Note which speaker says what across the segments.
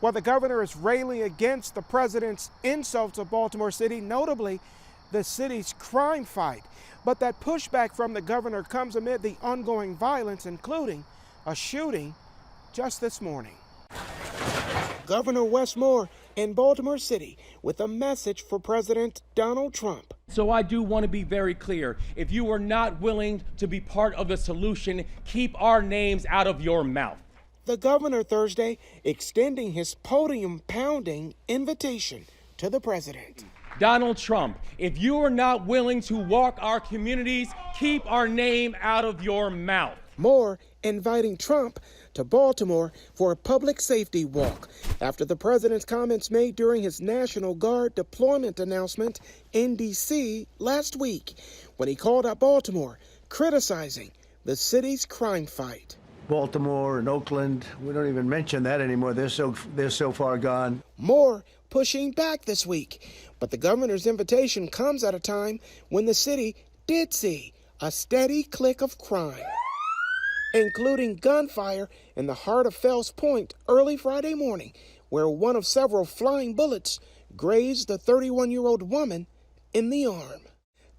Speaker 1: Well, the governor is railing against the president's insults of Baltimore City, notably the city's crime fight. But that pushback from the governor comes amid the ongoing violence, including a shooting just this morning. Governor Wes Moore in Baltimore City with a message for President Donald Trump.
Speaker 2: So I do want to be very clear. If you are not willing to be part of the solution, keep our names out of your mouth.
Speaker 1: The governor Thursday extending his podium-pounding invitation to the president.
Speaker 2: Donald Trump, if you are not willing to walk our communities, keep our name out of your mouth.
Speaker 1: Moore inviting Trump to Baltimore for a public safety walk after the president's comments made during his National Guard deployment announcement in D.C. last week when he called out Baltimore, criticizing the city's crime fight.
Speaker 3: Baltimore and Oakland, we don't even mention that anymore. They're so far gone.
Speaker 1: Moore pushing back this week, but the governor's invitation comes at a time when the city did see a steady click of crime, including gunfire in the heart of Fells Point early Friday morning, where one of several flying bullets grazed the 31-year-old woman in the arm.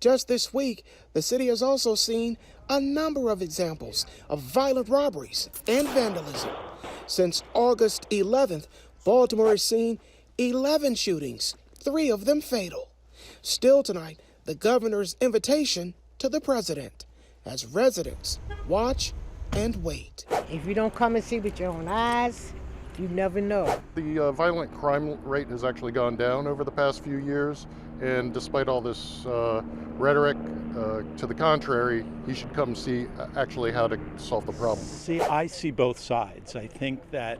Speaker 1: Just this week, the city has also seen a number of examples of violent robberies and vandalism. Since August 11th, Baltimore has seen 11 shootings, 3 of them fatal. Still tonight, the governor's invitation to the president as residents watch and wait.
Speaker 4: If you don't come and see with your own eyes, you never know.
Speaker 5: The violent crime rate has actually gone down over the past few years, and despite all this rhetoric to the contrary, he should come see actually how to solve the problem.
Speaker 6: See, I see both sides. I think that,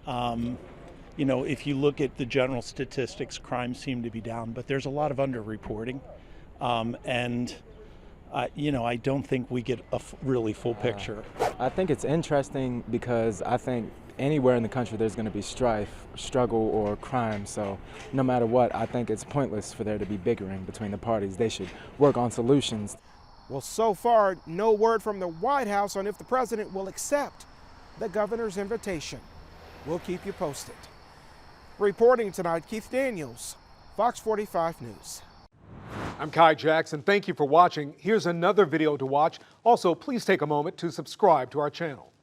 Speaker 6: if you look at the general statistics, crimes seem to be down, but there's a lot of underreporting, I don't think we get a really full picture.
Speaker 7: I think it's interesting because I think anywhere in the country there's going to be strife, struggle, or crime. So no matter what, I think it's pointless for there to be bickering between the parties. They should work on solutions.
Speaker 1: Well, so far, no word from the White House on if the president will accept the governor's invitation. We'll keep you posted. Reporting tonight, Keith Daniels, Fox 45 News.
Speaker 8: I'm Kai Jackson. Thank you for watching. Here's another video to watch. Also, please take a moment to subscribe to our channel.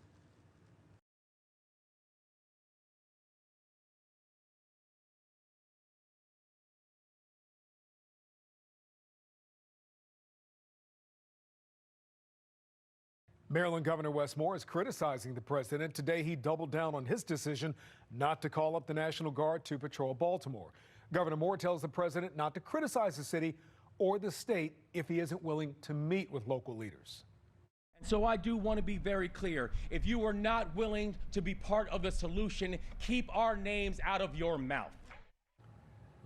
Speaker 8: Maryland Governor Wes Moore is criticizing the president. Today, he doubled down on his decision not to call up the National Guard to patrol Baltimore. Governor Moore tells the president not to criticize the city or the state if he isn't willing to meet with local leaders.
Speaker 2: And so I do want to be very clear. If you are not willing to be part of the solution, keep our names out of your mouth.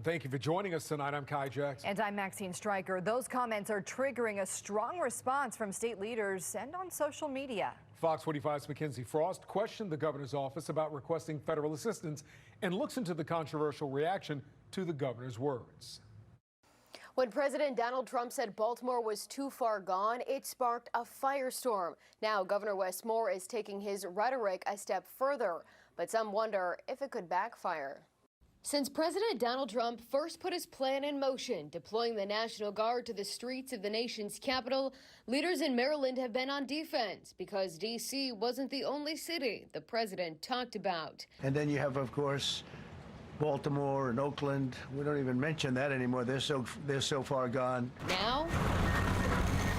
Speaker 8: Thank you for joining us tonight. I'm Kai Jackson.
Speaker 9: And I'm Maxine Stryker. Those comments are triggering a strong response from state leaders and on social media.
Speaker 8: Fox 45's Mackenzie Frost questioned the governor's office about requesting federal assistance and looks into the controversial reaction to the governor's words.
Speaker 10: When President Donald Trump said Baltimore was too far gone, it sparked a firestorm. Now Governor Wes Moore is taking his rhetoric a step further, but some wonder if it could backfire. Since President Donald Trump first put his plan in motion, deploying the National Guard to the streets of the nation's capital, leaders in Maryland have been on defense because D.C. wasn't the only city the president talked about.
Speaker 3: And then you have, of course, Baltimore and Oakland. We don't even mention that anymore. They're so far gone.
Speaker 10: Now,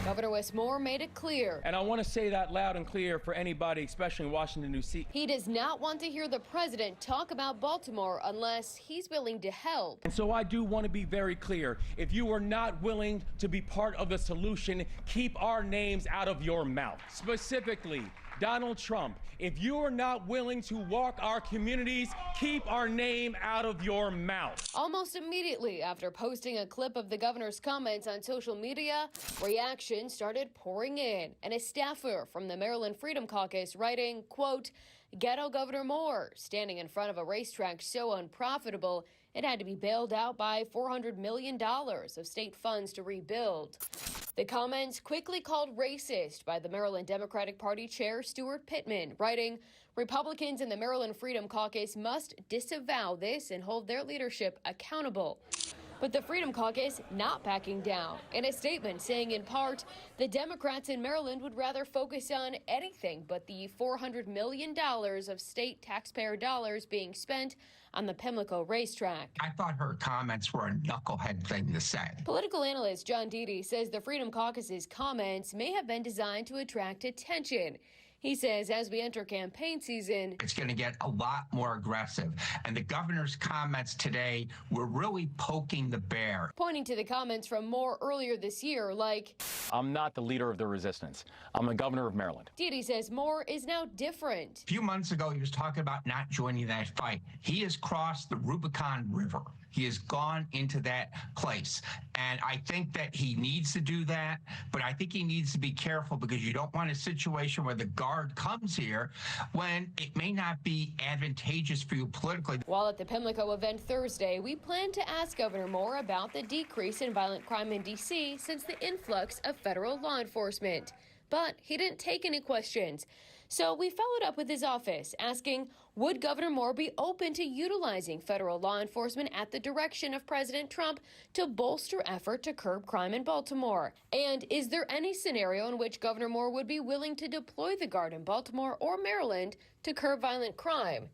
Speaker 10: Governor Wes Moore made it clear.
Speaker 2: And I want to say that loud and clear for anybody, especially in Washington, D.C.
Speaker 10: He does not want to hear the president talk about Baltimore unless he's willing to help.
Speaker 2: And so I do want to be very clear. If you are not willing to be part of the solution, keep our names out of your mouth. Specifically, Donald Trump, if you are not willing to walk our communities, keep our name out of your mouth.
Speaker 10: Almost immediately after posting a clip of the governor's comments on social media, reactions started pouring in, and a staffer from the Maryland Freedom Caucus writing, quote, "Ghetto Governor Moore, standing in front of a racetrack so unprofitable, it had to be bailed out by $400 million of state funds to rebuild." The comments quickly called racist by the Maryland Democratic Party chair Stuart Pittman, writing, Republicans in the Maryland Freedom Caucus must disavow this and hold their leadership accountable. But the Freedom Caucus not backing down in a statement saying in part the Democrats in Maryland would rather focus on anything but the $400 million of state taxpayer dollars being spent on the Pimlico racetrack.
Speaker 11: I thought her comments were a knucklehead thing to say.
Speaker 10: Political analyst John Deedy says the Freedom Caucus's comments may have been designed to attract attention. He says as we enter campaign season,
Speaker 11: it's going to get a lot more aggressive. And the governor's comments today were really poking the bear.
Speaker 10: Pointing to the comments from Moore earlier this year, like,
Speaker 2: I'm not the leader of the resistance. I'm the governor of Maryland.
Speaker 10: Deedy says Moore is now different.
Speaker 11: A few months ago, he was talking about not joining that fight. He has crossed the Rubicon River. He has gone into that place. And I think that he needs to do that, but I think he needs to be careful because you don't want a situation where the guard comes here when it may not be advantageous for you politically.
Speaker 10: While at the Pimlico event Thursday, we plan to ask Governor Moore about the decrease in violent crime in D.C. since the influx of federal law enforcement. But he didn't take any questions. So we followed up with his office, asking, would Governor Moore be open to utilizing federal law enforcement at the direction of President Trump to bolster effort to curb crime in Baltimore? And is there any scenario in which Governor Moore would be willing to deploy the Guard in Baltimore or Maryland to curb violent crime?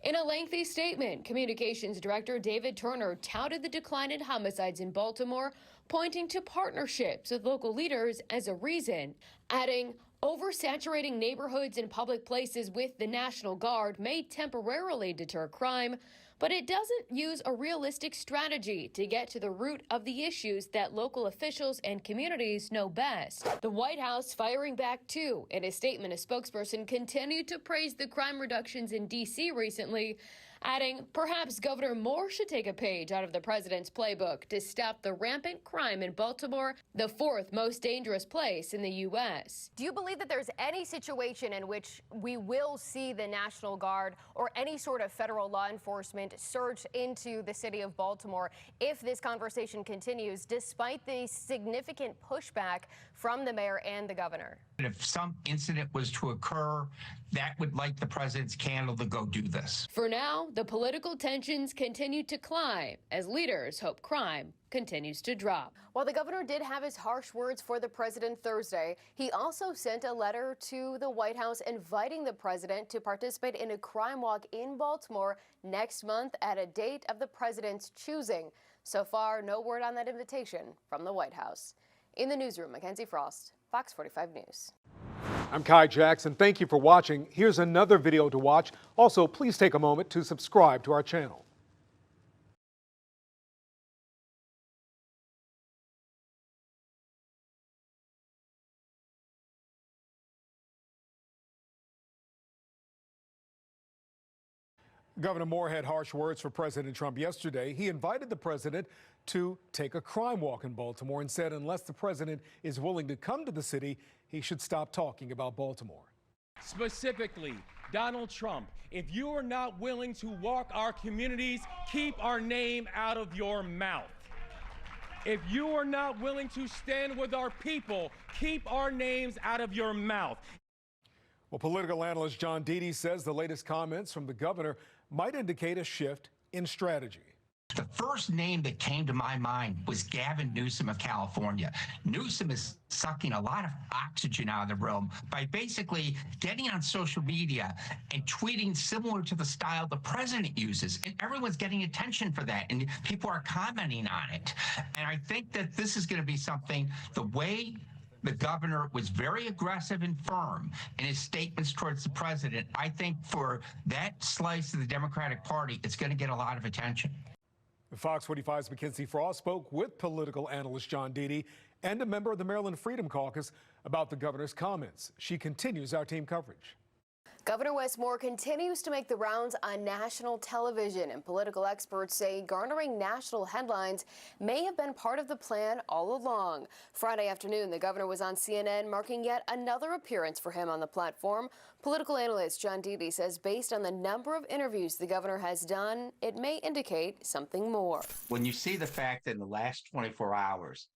Speaker 10: In a lengthy statement, Communications Director David Turner touted the decline in homicides in Baltimore, pointing to partnerships with local leaders as a reason, adding, oversaturating neighborhoods and public places with the National Guard may temporarily deter crime, but it doesn't use a realistic strategy to get to the root of the issues that local officials and communities know best. The White House firing back too. In a statement, a spokesperson continued to praise the crime reductions in D.C. recently, adding, perhaps Governor Moore should take a page out of the president's playbook to stop the rampant crime in Baltimore, the fourth most dangerous place in the U.S. Do you believe that there's any situation in which we will see the National Guard or any sort of federal law enforcement surge into the city of Baltimore if this conversation continues, despite the significant pushback from the mayor and the governor?
Speaker 11: If some incident was to occur, that would light the president's candle to go do this.
Speaker 10: For now, the political tensions continue to climb as leaders hope crime continues to drop. While the governor did have his harsh words for the president Thursday, he also sent a letter to the White House inviting the president to participate in a crime walk in Baltimore next month at a date of the president's choosing. So far, no word on that invitation from the White House. In the newsroom, Mackenzie Frost, Fox 45 News.
Speaker 8: I'm Kai Jackson. Thank you for watching. Here's another video to watch. Also, please take a moment to subscribe to our channel. Governor Moore had harsh words for President Trump yesterday. He invited the president to take a crime walk in Baltimore and said unless the president is willing to come to the city, he should stop talking about Baltimore.
Speaker 2: Specifically, Donald Trump, if you are not willing to walk our communities, keep our name out of your mouth. If you are not willing to stand with our people, keep our names out of your mouth.
Speaker 8: Well, political analyst John Deedy says the latest comments from the governor might indicate a shift in strategy.
Speaker 11: The first name that came to my mind was Gavin Newsom of California. Newsom is sucking a lot of oxygen out of the room by basically getting on social media and tweeting similar to the style the president uses. And everyone's getting attention for that, and people are commenting on it. And I think that this is going to be something, the way the governor was very aggressive and firm in his statements towards the president. I think for that slice of the Democratic Party, it's going to get a lot of attention.
Speaker 8: Fox 45's Mackenzie Frost spoke with political analyst John Deedy and a member of the Maryland Freedom Caucus about the governor's comments. She continues our team coverage.
Speaker 10: Governor Wes Moore continues to make the rounds on national television, and political experts say garnering national headlines may have been part of the plan all along. Friday afternoon, the governor was on CNN, marking yet another appearance for him on the platform. Political analyst John Deedy says based on the number of interviews the governor has done, it may indicate something more.
Speaker 11: When you see the fact that in the last 24 hours,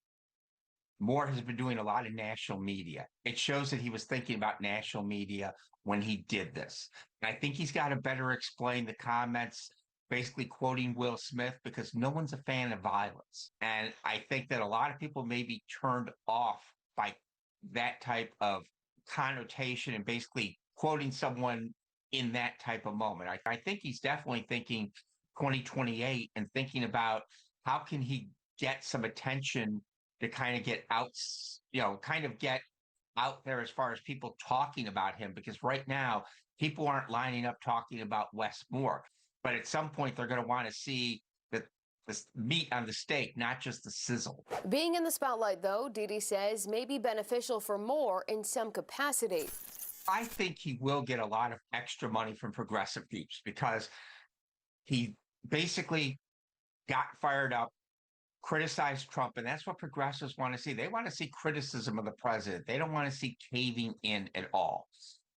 Speaker 11: Moore has been doing a lot of national media. It shows that he was thinking about national media when he did this. And I think he's got to better explain the comments, basically quoting Will Smith, because no one's a fan of violence. And I think that a lot of people may be turned off by that type of connotation and basically quoting someone in that type of moment. I think he's definitely thinking 2028 and thinking about how can he get some attention to kind of get out, kind of get out there as far as people talking about him, because right now people aren't lining up talking about Wes Moore. But at some point they're going to want to see the meat on the steak, not just the sizzle.
Speaker 10: Being in the spotlight, though, Didi says may be beneficial for Moore in some capacity.
Speaker 11: I think he will get a lot of extra money from progressive groups because he basically got fired up, criticized Trump, and that's what progressives want to see. They want to see criticism of the president. They don't want to see caving in at all.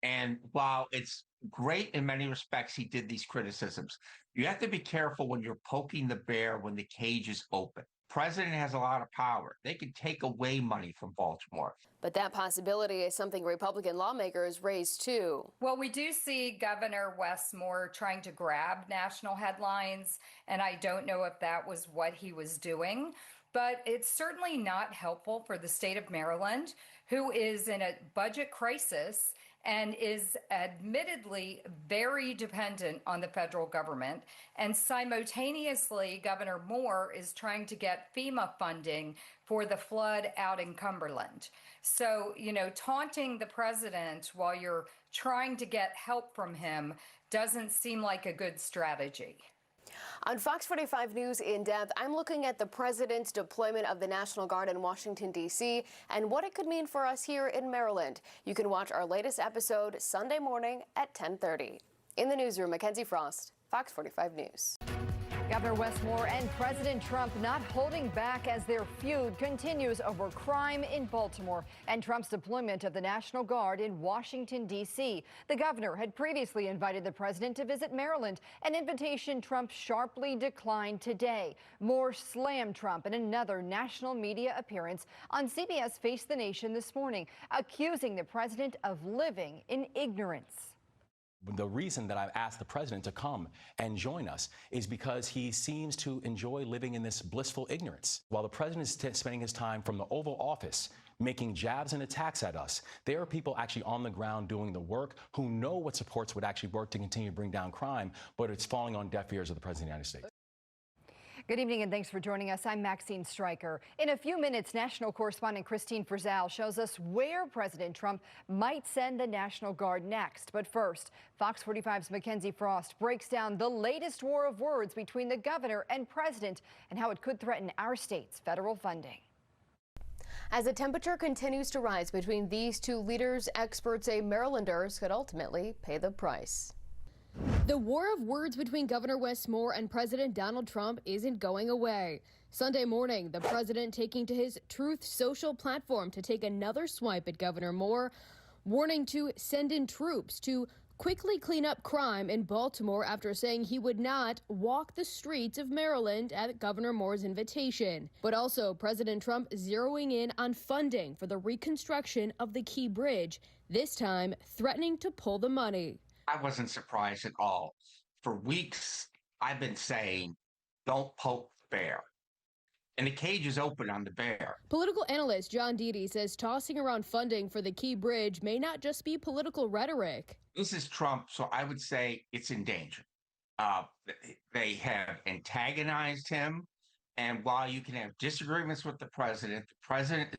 Speaker 11: And while it's great in many respects, he did these criticisms, you have to be careful when you're poking the bear when the cage is open. President has a lot of power. They can take away money from Baltimore.
Speaker 10: But that possibility is something Republican lawmakers raised too.
Speaker 12: Well, we do see Governor Wes Moore trying to grab national headlines, and I don't know if that was what he was doing, but it's certainly not helpful for the state of Maryland, who is in a budget crisis and is admittedly very dependent on the federal government. And simultaneously, Governor Moore is trying to get FEMA funding for the flood out in Cumberland. So, taunting the president while you're trying to get help from him doesn't seem like a good strategy.
Speaker 10: On Fox 45 News In Depth, I'm looking at the president's deployment of the National Guard in Washington, D.C., and what it could mean for us here in Maryland. You can watch our latest episode Sunday morning at 10:30. In the newsroom, Mackenzie Frost, Fox 45 News.
Speaker 9: Governor Wes Moore and President Trump not holding back as their feud continues over crime in Baltimore and Trump's deployment of the National Guard in Washington, D.C. The governor had previously invited the president to visit Maryland, an invitation Trump sharply declined today. Moore slammed Trump in another national media appearance on CBS Face the Nation this morning, accusing the president of living in ignorance.
Speaker 2: The reason that I've asked the president to come and join us is because he seems to enjoy living in this blissful ignorance. While the president is spending his time from the Oval Office making jabs and attacks at us, there are people actually on the ground doing the work who know what supports would actually work to continue to bring down crime, but it's falling on deaf ears of the president of the United States.
Speaker 9: Good evening and thanks for joining us. I'm Maxine Stryker. In a few minutes, national correspondent Christine Frizzell shows us where President Trump might send the National Guard next. But first, Fox 45's Mackenzie Frost breaks down the latest war of words between the governor and president and how it could threaten our state's federal funding.
Speaker 10: As the temperature continues to rise between these two leaders, experts say Marylanders could ultimately pay the price. The war of words between Governor Wes Moore and President Donald Trump isn't going away. Sunday morning, the president taking to his Truth Social platform to take another swipe at Governor Moore, warning to send in troops to quickly clean up crime in Baltimore after saying he would not walk the streets of Maryland at Governor Moore's invitation. But also President Trump zeroing in on funding for the reconstruction of the Key Bridge, this time threatening to pull the money.
Speaker 11: I wasn't surprised at all. For weeks, I've been saying, don't poke the bear. And the cage is open on the bear.
Speaker 10: Political analyst John Didi says tossing around funding for the Key Bridge may not just be political rhetoric.
Speaker 11: This is Trump, so I would say it's in danger. They have antagonized him. And while you can have disagreements with the president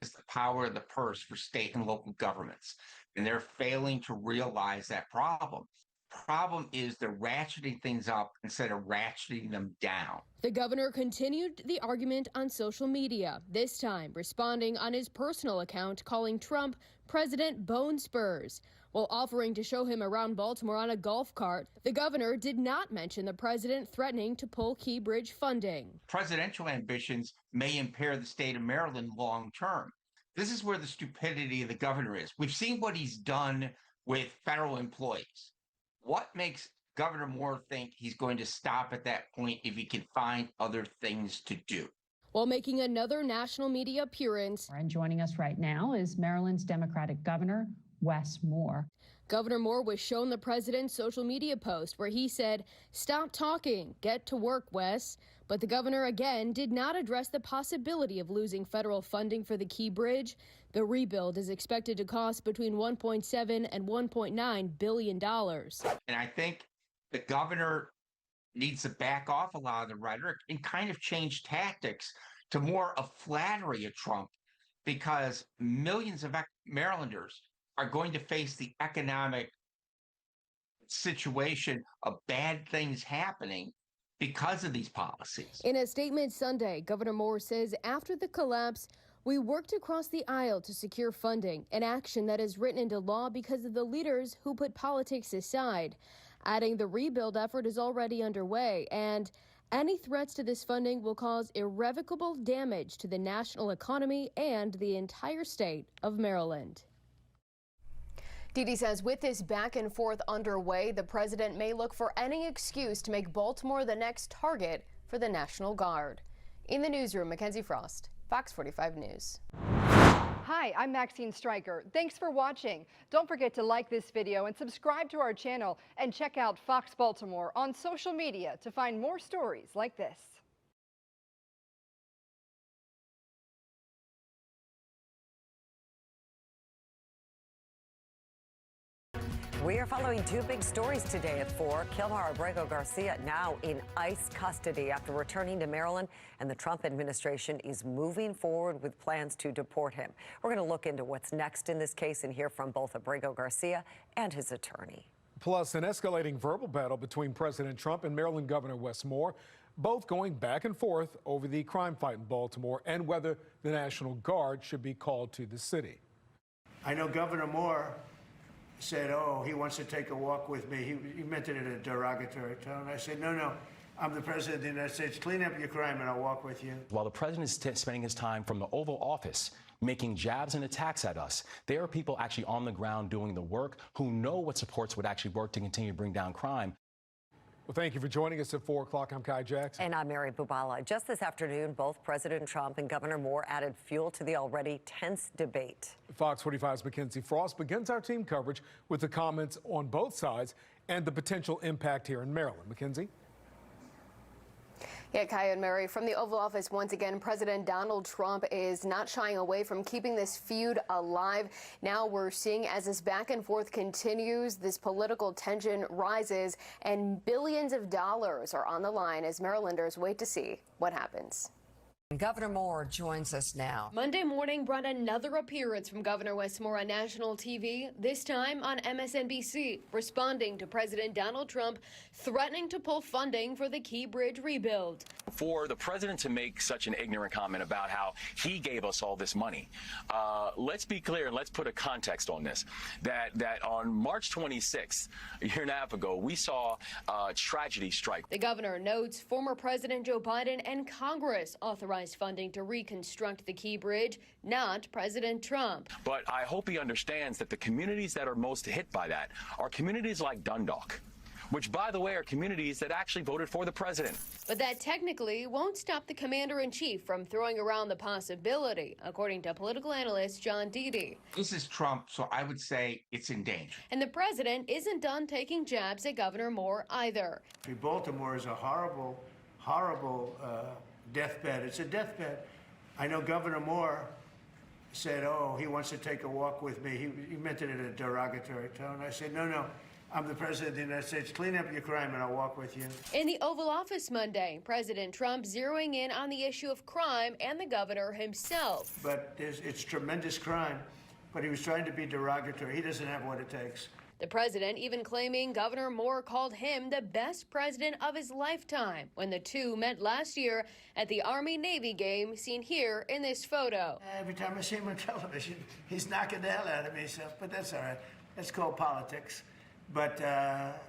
Speaker 11: is the power of the purse for state and local governments. And they're failing to realize that problem. Problem is they're ratcheting things up instead of ratcheting them down.
Speaker 10: The governor continued the argument on social media, this time responding on his personal account, calling Trump President Bone Spurs. While offering to show him around Baltimore on a golf cart, the governor did not mention the president threatening to pull Key Bridge funding.
Speaker 11: Presidential ambitions may impair the state of Maryland long term. This is where the stupidity of the governor is. We've seen what he's done with federal employees. What makes Governor Moore think he's going to stop at that point if he can find other things to do?
Speaker 13: while making another national media appearance.
Speaker 14: And joining us right now is Maryland's Democratic Governor, Wes Moore.
Speaker 13: Governor Moore was shown the president's social media post where he said, "Stop talking, get to work, Wes." But the governor again did not address the possibility of losing federal funding for the Key Bridge. The rebuild is expected to cost between $1.7 and $1.9 billion.
Speaker 11: And I think the governor needs to back off a lot of the rhetoric and kind of change tactics to more of flattery of Trump, because millions of Marylanders are going to face the economic situation of bad things happening because of these policies.
Speaker 13: In a statement Sunday, Governor Moore says after the collapse, we worked across the aisle to secure funding, an action that is written into law because of the leaders who put politics aside. Adding the rebuild effort is already underway, and any threats to this funding will cause irrevocable damage to the national economy and the entire state of Maryland.
Speaker 10: Didi says with this back and forth underway, the president may look for any excuse to make Baltimore the next target for the National Guard. In the newsroom, Mackenzie Frost, Fox 45 News.
Speaker 9: Hi, I'm Maxine Stryker. Thanks for watching. Don't forget to like this video and subscribe to our channel, and check out Fox Baltimore on social media to find more stories like this.
Speaker 15: We are following two big stories today at 4. Kilmar Abrego Garcia now in ICE custody after returning to Maryland, and the Trump administration is moving forward with plans to deport him. We're going to look into what's next in this case and hear from both Abrego Garcia and his attorney.
Speaker 8: Plus, an escalating verbal battle between President Trump and Maryland Governor Wes Moore, both going back and forth over the crime fight in Baltimore and whether the National Guard should be called to the city.
Speaker 3: I know Governor Moore said, oh, he wants to take a walk with me. He meant it in a derogatory tone. I said, no, I'm the president of the United States. Clean up your crime and I'll walk with you.
Speaker 16: While the president is spending his time from the Oval Office making jabs and attacks at us, there are people actually on the ground doing the work who know what supports would actually work to continue to bring down crime.
Speaker 8: Well, thank you for joining us at 4 o'clock. I'm Kai Jackson.
Speaker 15: And I'm Mary Bubala. Just this afternoon, both President Trump and Governor Moore added fuel to the already tense debate.
Speaker 8: Fox 45's Mackenzie Frost begins our team coverage with the comments on both sides and the potential impact here in Maryland. Mackenzie?
Speaker 10: Yeah, Kai and Mary, from the Oval Office, once again, President Donald Trump is not shying away from keeping this feud alive. Now we're seeing as this back and forth continues, this political tension rises, and billions of dollars are on the line as Marylanders wait to see what happens.
Speaker 15: Governor Moore joins us now.
Speaker 13: Monday morning brought another appearance from Governor Wes Moore on national TV, this time on MSNBC, responding to President Donald Trump threatening to pull funding for the Key Bridge rebuild.
Speaker 16: For the president to make such an ignorant comment about how he gave us all this money, let's be clear and let's put a context on this, that on March 26th, a year and a half ago, we saw tragedy strike.
Speaker 13: The governor notes former President Joe Biden and Congress authorized funding to reconstruct the Key Bridge, not President Trump.
Speaker 16: But I hope he understands that the communities that are most hit by that are communities like Dundalk, which, by the way, are communities that actually voted for the president.
Speaker 13: But that technically won't stop the commander-in-chief from throwing around the possibility, according to political analyst John Didi.
Speaker 11: This is Trump, so I would say it's in danger.
Speaker 13: And the president isn't done taking jabs at Governor Moore either.
Speaker 3: Baltimore is a horrible, horrible deathbed. It's a deathbed. I know Governor Moore said, oh, he wants to take a walk with me. He meant it in a derogatory tone. I said, no, I'm the president of the United States. Clean up your crime and I'll walk with you.
Speaker 13: In the Oval Office Monday, President Trump zeroing in on the issue of crime and the governor himself.
Speaker 3: But it's tremendous crime, but he was trying to be derogatory. He doesn't have what it takes.
Speaker 13: The president even claiming Governor Moore called him the best president of his lifetime when the two met last year at the Army-Navy game seen here in this photo.
Speaker 3: Every time I see him on television, he's knocking the hell out of me, but that's all right. That's called politics. But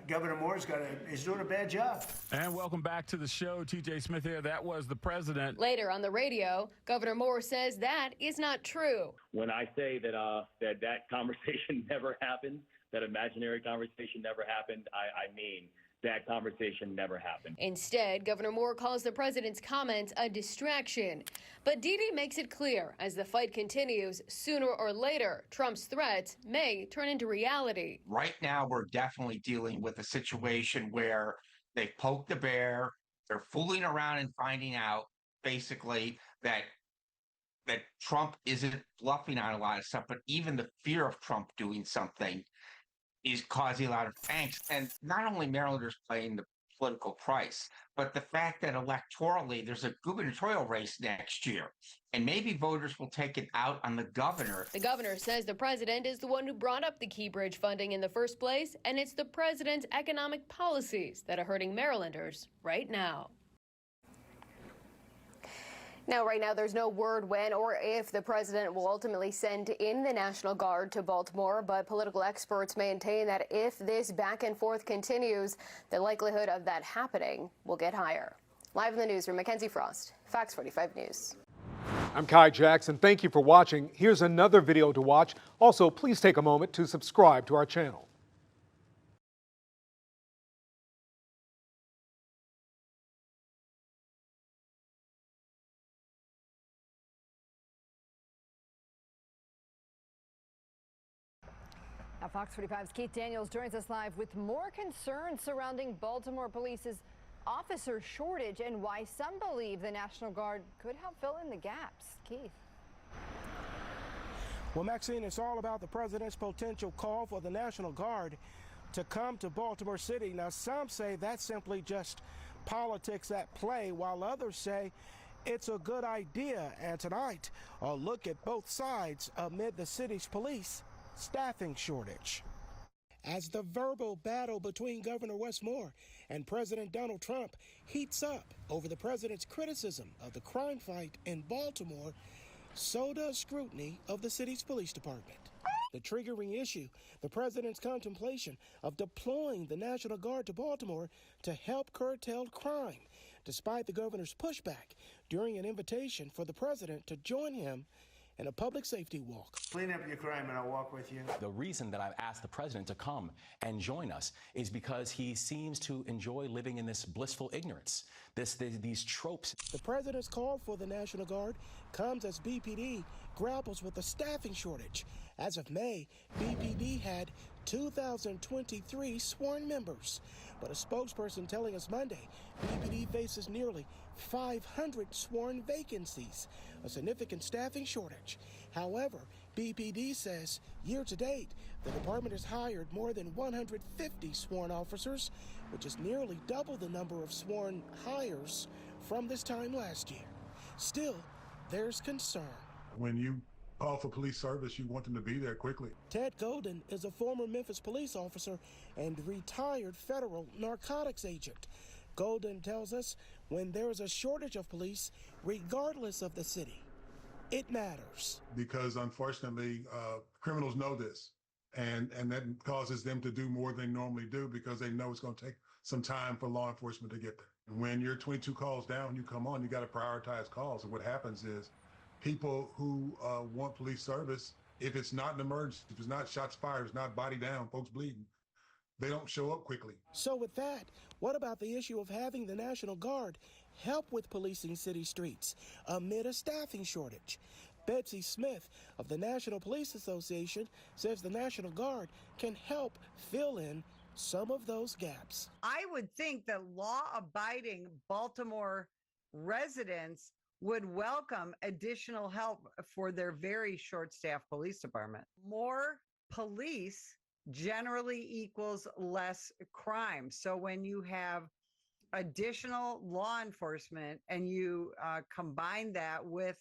Speaker 3: Governor Moore's he's doing a bad job.
Speaker 17: And welcome back to the show. TJ Smith here. That was the president.
Speaker 13: Later on the radio, Governor Moore says that is not true.
Speaker 18: When I say that that conversation never happened, that imaginary conversation never happened, I mean that conversation never happened.
Speaker 13: Instead, Governor Moore calls the president's comments a distraction. But Dede makes it clear, as the fight continues, sooner or later, Trump's threats may turn into reality.
Speaker 11: Right now, we're definitely dealing with a situation where they poked the bear, they're fooling around and finding out, basically, that Trump isn't bluffing on a lot of stuff, but even the fear of Trump doing something is causing a lot of angst. And not only Marylanders paying the political price, but the fact that electorally there's a gubernatorial race next year, and maybe voters will take it out on the governor.
Speaker 13: The governor says the president is the one who brought up the Key Bridge funding in the first place, and it's the president's economic policies that are hurting Marylanders right now.
Speaker 10: Now, right now, there's no word when or if the president will ultimately send in the National Guard to Baltimore, but political experts maintain that if this back and forth continues, the likelihood of that happening will get higher. Live in the newsroom, Mackenzie Frost, Fox 45 News.
Speaker 8: I'm Kai Jackson. Thank you for watching. Here's another video to watch. Also, please take a moment to subscribe to our channel.
Speaker 9: Now, Fox 45's Keith Daniels joins us live with more concerns surrounding Baltimore Police's officer shortage and why some believe the National Guard could help fill in the gaps. Keith.
Speaker 1: Well, Maxine, it's all about the president's potential call for the National Guard to come to Baltimore City. Now, some say that's simply just politics at play, while others say it's a good idea. And tonight, a look at both sides amid the city's police staffing shortage. As the verbal battle between Governor Wes Moore and President Donald Trump heats up over the president's criticism of the crime fight in Baltimore, so does scrutiny of the city's police department. The triggering issue, the president's contemplation of deploying the National Guard to Baltimore to help curtail crime, despite the governor's pushback during an invitation for the president to join him in a public safety walk.
Speaker 3: Clean up your crime and I'll walk with you.
Speaker 16: The reason that I've asked the president to come and join us is because he seems to enjoy living in this blissful ignorance, these tropes.
Speaker 1: The president's call for the National Guard comes as BPD grapples with a staffing shortage. As of May, BPD had 2,023 sworn members, but a spokesperson telling us Monday, BPD faces nearly 500 sworn vacancies, a significant staffing shortage. However, BPD says year to date, the department has hired more than 150 sworn officers, which is nearly double the number of sworn hires from this time last year. Still, there's concern.
Speaker 19: When you call for police service, you want them to be there quickly.
Speaker 1: Ted Golden is a former Memphis police officer and retired federal narcotics agent. Golden tells us when there is a shortage of police, regardless of the city, it matters.
Speaker 19: Because unfortunately, criminals know this, and that causes them to do more than they normally do because they know it's going to take some time for law enforcement to get there. And when you're 22 calls down, you come on, you got to prioritize calls. And what happens is people who want police service, if it's not an emergency, if it's not shots fired, it's not body down, folks bleeding, they don't show up quickly.
Speaker 1: So with that, what about the issue of having the National Guard help with policing city streets amid a staffing shortage? Betsy Smith of the National Police Association says the National Guard can help fill in some of those gaps.
Speaker 20: I would think that law-abiding Baltimore residents would welcome additional help for their very short-staffed police department. More police generally equals less crime. So when you have additional law enforcement and you combine that with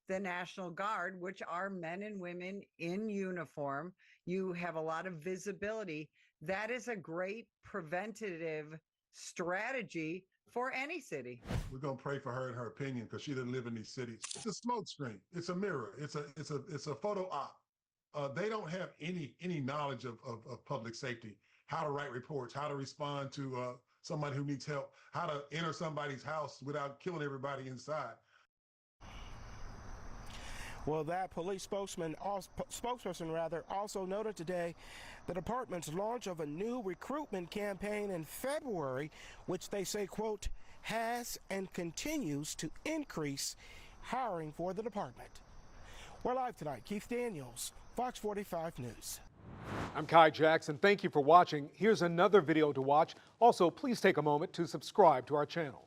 Speaker 20: the National Guard, which are men and women in uniform, you have a lot of visibility. That is a great preventative strategy for any city.
Speaker 19: We're going to pray for her and her opinion because she doesn't live in these cities. It's a smoke screen. It's a mirror. It's a photo op. They don't have any knowledge of public safety, how to write reports, how to respond to somebody who needs help, how to enter somebody's house without killing everybody inside.
Speaker 1: Well, that police spokesperson also noted today the department's launch of a new recruitment campaign in February, which they say, quote, has and continues to increase hiring for the department. We're live tonight. Keith Daniels, Fox 45 News.
Speaker 8: I'm Kai Jackson. Thank you for watching. Here's another video to watch. Also, please take a moment to subscribe to our channel.